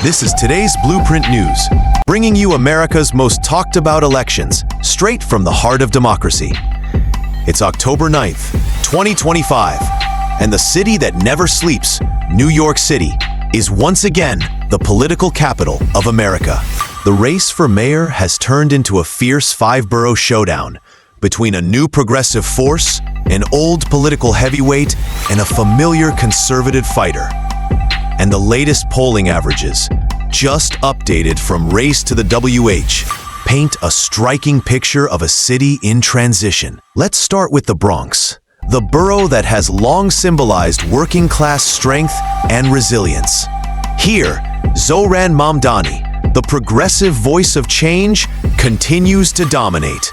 This is today's Blueprint News, bringing you America's most talked about elections, straight from the heart of democracy. It's October 9th, 2025, and the city that never sleeps, New York City, is once again the political capital of America. The race for mayor has turned into a fierce five-borough showdown between a new progressive force, an old political heavyweight, and a familiar conservative fighter. And the latest polling averages, just updated from Race to the WH, paint a striking picture of a city in transition. Let's start with the Bronx, the borough that has long symbolized working-class strength and resilience. Here, Zohran Mamdani, the progressive voice of change, continues to dominate,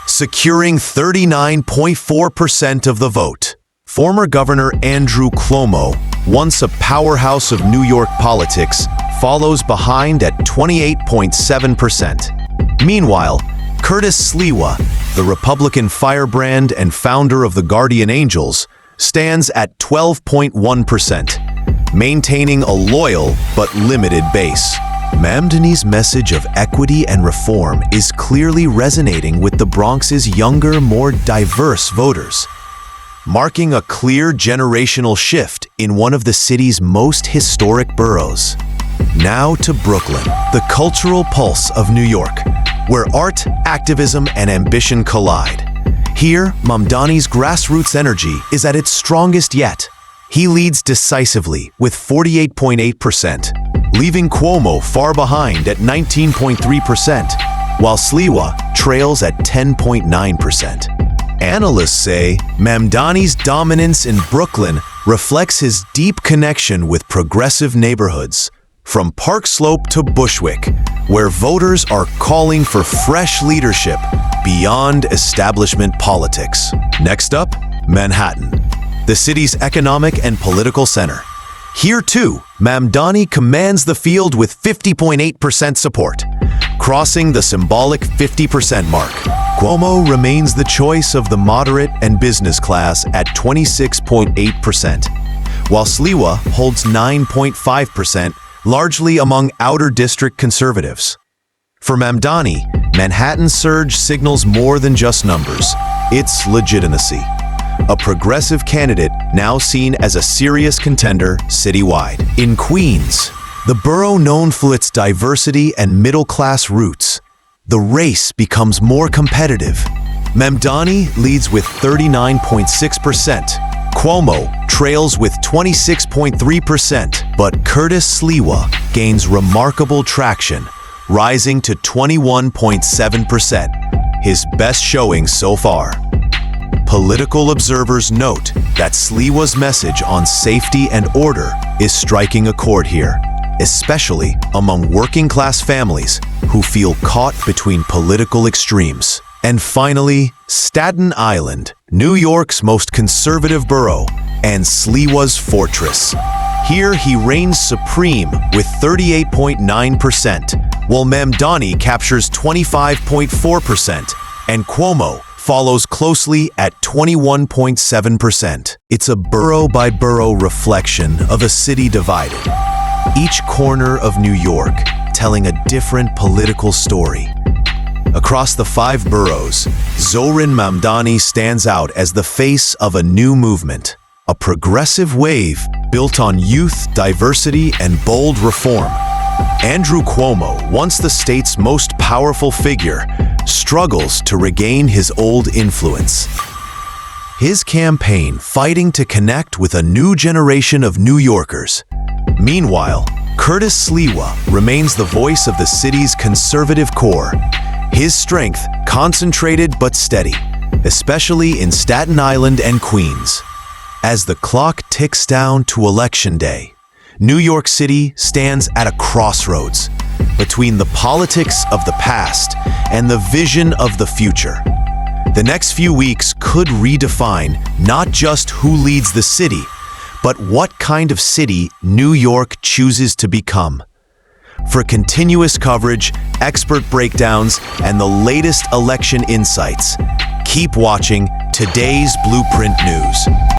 securing 39.4% of the vote. Former Governor Andrew Cuomo, once a powerhouse of New York politics, follows behind at 28.7%. Meanwhile, Curtis Sliwa, the Republican firebrand and founder of the Guardian Angels, stands at 12.1%, maintaining a loyal but limited base. Mamdani's message of equity and reform is clearly resonating with the Bronx's younger, more diverse voters, marking a clear generational shift in one of the city's most historic boroughs. Now to Brooklyn, the cultural pulse of New York, where art, activism, and ambition collide. Here, Mamdani's grassroots energy is at its strongest yet. He leads decisively with 48.8%, leaving Cuomo far behind at 19.3%, while Sliwa trails at 10.9%. Analysts say Mamdani's dominance in Brooklyn reflects his deep connection with progressive neighborhoods, from Park Slope to Bushwick, where voters are calling for fresh leadership beyond establishment politics. Next up, Manhattan, the city's economic and political center. Here too, Mamdani commands the field with 50.8% support, crossing the symbolic 50% mark. Cuomo remains the choice of the moderate and business class at 26.8%, while Sliwa holds 9.5%, largely among outer district conservatives. For Mamdani, Manhattan's surge signals more than just numbers. It's legitimacy. A progressive candidate now seen as a serious contender citywide. In Queens, the borough known for its diversity and middle-class roots, the race becomes more competitive. Mamdani leads with 39.6%. Cuomo trails with 26.3%, but Curtis Sliwa gains remarkable traction, rising to 21.7%, his best showing so far. Political observers note that Sliwa's message on safety and order is striking a chord here, especially among working-class families who feel caught between political extremes. And finally, Staten Island, New York's most conservative borough and Sliwa's fortress. Here he reigns supreme with 38.9%, while Mamdani captures 25.4%, and Cuomo follows closely at 21.7%. It's a borough-by-borough reflection of a city divided, each corner of New York telling a different political story. Across the five boroughs, Zohran Mamdani stands out as the face of a new movement, a progressive wave built on youth, diversity, and bold reform. Andrew Cuomo, once the state's most powerful figure, struggles to regain his old influence. His campaign fighting to connect with a new generation of New Yorkers. Meanwhile, Curtis Sliwa remains the voice of the city's conservative core, his strength concentrated but steady, especially in Staten Island and Queens. As the clock ticks down to Election Day, New York City stands at a crossroads between the politics of the past and the vision of the future. The next few weeks could redefine not just who leads the city, but what kind of city New York chooses to become. For continuous coverage, expert breakdowns, and the latest election insights, keep watching today's Blueprint News.